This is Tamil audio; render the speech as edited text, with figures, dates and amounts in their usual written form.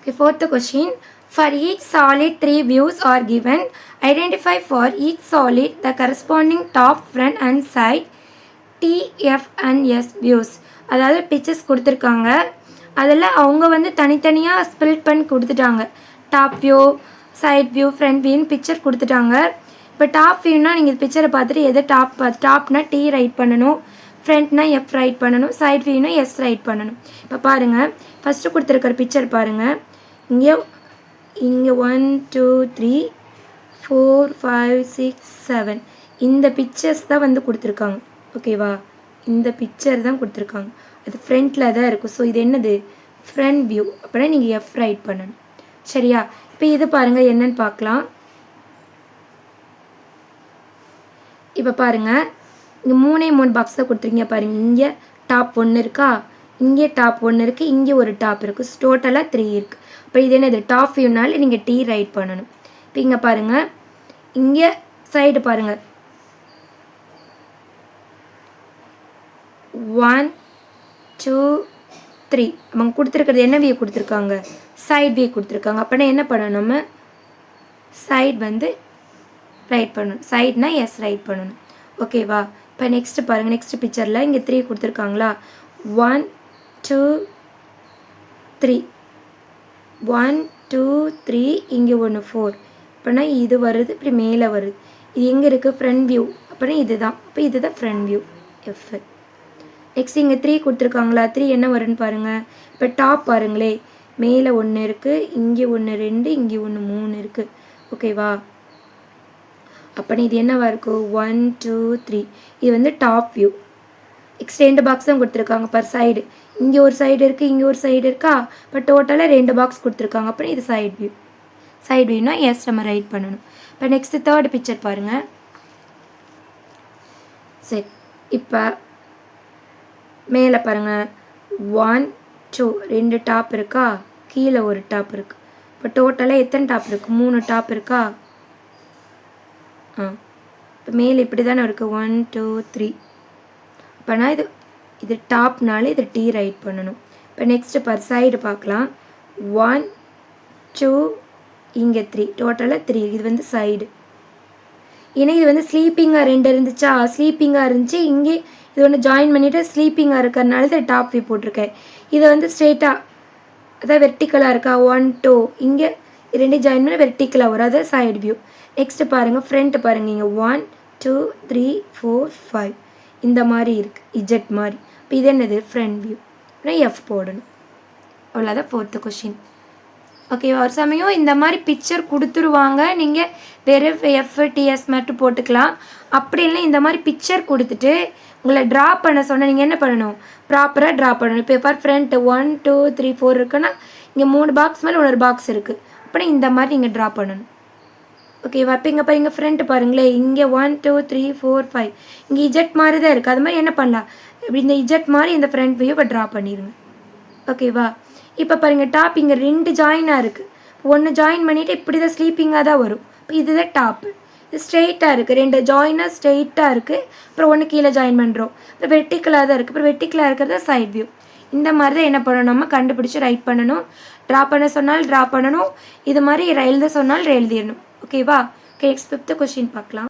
Okay, fourth question. For each solid, 3 views are given. Identify for each solid the corresponding top, front and side T, F and S views. அதாவது பிக்சர்ஸ் கொடுத்துருக்காங்க. அதில் அவங்க வந்து தனித்தனியாக ஸ்பிளிட் பண்ணி கொடுத்துட்டாங்க. Top view, side view, front வியூன்னு பிக்சர் கொடுத்துட்டாங்க. இப்போ டாப் வியூனால் நீங்கள் பிக்சரை பார்த்துட்டு எது டாப்னா T ரைட் பண்ணணும், ஃப்ரண்ட்னா F ரைட் பண்ணணும், சைட் வியூனா S ரைட் பண்ணணும். இப்போ பாருங்கள், ஃபஸ்ட்டு கொடுத்துருக்கிற பிக்சர் பாருங்கள். இங்கே 1 2 3 4 5 6 7 இந்த பிக்சர்ஸ் தான் வந்து கொடுத்துருக்காங்க. ஓகேவா, இந்த பிக்சர் தான் கொடுத்துருக்காங்க. அது ஃப்ரண்ட்டில் தான் இருக்கும். ஸோ இது என்னது, ஃப்ரண்ட் வியூ. அப்படின்னா நீங்கள் F ரைட் பண்ணணும். சரியா, இப்போ இது பாருங்கள் என்னன்னு பார்க்கலாம். இப்போ பாருங்கள், இங்கே 3 பாக்ஸ் தான் கொடுத்துருக்கீங்க பாருங்கள். இங்கே டாப் 1 இருக்கா, இங்கே டாப் 1 இருக்குது, இங்கே ஒரு டாப் இருக்குது. டோட்டலாக 3 இருக்குது. இப்போ இது என்னது, டாப் வியூனால நீங்கள் T ரைட் பண்ணணும். இப்போ இங்கே பாருங்கள், இங்கே சைடு பாருங்கள், 1 2 3 அவங்க கொடுத்துருக்கிறது என்ன வியூ கொடுத்துருக்காங்க, சைட் வியூ கொடுத்துருக்காங்க. அப்படின்னா என்ன பண்ணணும், நம்ம சைட் வந்து ரைட் பண்ணணும். சைட்னா S ரைட் பண்ணணும். ஓகேவா, இப்போ நெக்ஸ்ட்டு பாருங்கள், நெக்ஸ்ட் பிக்சரில் இங்கே 3 கொடுத்துருக்காங்களா, 1 2 3 1 2 3 இங்கே 1 4. அப்படின்னா இது வருது, இப்படி மேலே வருது. இது எங்கே இருக்குது, ஃப்ரண்ட் வியூ. அப்படின்னா இது தான். இப்போ இது தான் ஃப்ரண்ட் வியூ F. நெக்ஸ்ட் இங்கே 3 கொடுத்துருக்காங்களா, 3 என்ன வருதுன்னு பாருங்கள். இப்போ டாப் பாருங்களே, மேலே 1 இருக்குது, இங்கே 1 2 இங்கே 1 3 இருக்குது. ஓகேவா, அப்படின்னா இது என்னவா இருக்கும், 1 2 3. இது வந்து டாப் வியூ. நெக்ஸ்ட் 2 பாக்ஸ் தான் கொடுத்துருக்காங்க பர் சைடு. இங்கே ஒரு சைடு இருக்குது, இங்கே ஒரு சைடு இருக்கா. இப்போ டோட்டலாக 2 பாக்ஸ் கொடுத்துருக்காங்க. அப்படின்னா இது சைட் வியூ. சைட் வியூனா எஸ் நம்ம ரைட் பண்ணணும். இப்போ நெக்ஸ்ட் தேர்ட் பிக்சர் பாருங்கள். சரி, இப்போ மேலே பாருங்கள், 1 2 2 டாப் இருக்கா, கீழே ஒரு டாப் இருக்குது. இப்போ டோட்டலாக எத்தனை டாப் இருக்குது, 3 டாப் இருக்கா. இப்போ மேலே இப்படி தானே இருக்குது, 1 2 3. அப்போனா இது டாப்னால இது T ரைட் பண்ணணும். இப்போ நெக்ஸ்ட்டு பர் சைடு பார்க்கலாம். 1 2 இங்கே 3, டோட்டலாக 3. இது வந்து சைடு. ஏன்னா இது வந்து ஸ்லீப்பிங்காக 2 இருந்துச்சா, ஸ்லீப்பிங்காக இருந்துச்சு. இங்கே இது ஒன்று ஜாயின் பண்ணிவிட்டு ஸ்லீப்பிங்காக இருக்கிறதுனால இது டாப் வியூ போட்டிருக்கேன். இதை வந்து ஸ்ட்ரெயிட்டாக அதாவது வெர்டிக்கலாக இருக்கா, 1 2 இங்கே 2 ஜாயின் பண்ணி வெர்டிக்கலாக வரும், அதாவது சைடு வியூ. நெக்ஸ்ட்டு பாருங்கள், ஃப்ரண்ட்டு பாருங்கள். இங்கே 1 2 3 4 5 இந்த மாதிரி இருக்குது, இஜெட் மாதிரி. இப்போ இது என்னது, ஃப்ரண்ட் வியூ. அப்படின்னா F போடணும். அவ்வளோதான் ஃபோர்த்து கொஷின். ஓகேவா, ஒரு சமயம் இந்த மாதிரி பிக்சர் கொடுத்துருவாங்க, நீங்கள் வெறும் F TS மட்டும் போட்டுக்கலாம். அப்படி இல்லை, இந்த மாதிரி பிக்சர் கொடுத்துட்டு உங்களை ட்ரா பண்ண சொன்னால் நீங்கள் என்ன பண்ணணும், ப்ராப்பராக ட்ரா பண்ணணும். இப்போ ஃபார் ஃப்ரண்ட் 1 2 3 4 இருக்குன்னா இங்கே 3 பாக்ஸ் மேலே ஒரு பாக்ஸ் இருக்குது. அப்படின்னா இந்த மாதிரி நீங்கள் ட்ரா பண்ணணும். ஓகேவா, இப்போ இங்கே பாருங்க, ஃப்ரண்ட் பாருங்களேன், இங்கே 1 2 3 4 5 இங்கே இஜெட் மாதிரி தான் இருக்குது. அது மாதிரி என்ன பண்ணலாம், இப்படி இந்த இஜெட் மாதிரி இந்த ஃப்ரண்ட் வியூவை ட்ரா பண்ணிடுங்க. ஓகேவா, இப்போ பாருங்கள், டாப் இங்கே 2 ஜாயினாக இருக்குது. 1 ஜாயின் பண்ணிவிட்டு இப்படி தான் ஸ்லீப்பிங்காக தான் வரும். இப்போ இதுதான் டாப்பு. இது ஸ்ட்ரெயிட்டாக இருக்குது, 2 ஜாயினாக ஸ்ட்ரெயிட்டாக இருக்குது. அப்புறம் 1 கீழே ஜாயின் பண்ணுறோம். இப்போ வெர்டிக்கலாக தான் இருக்குது. அப்புறம் வெர்டிக்கலாக இருக்கிறது சைட் வியூ. இந்த மாதிரி தான் என்ன பண்ணணும், நம்ம கண்டுபிடிச்சி ரைட் பண்ணணும். ட்ரா பண்ண சொன்னால் ட்ரா பண்ணணும். இது மாதிரி எழுத சொன்னால் எழுதிடணும். ஓகேவா, ஓகே, நெக்ஸ்ட் 5th கொஸ்டின் பார்க்கலாம்.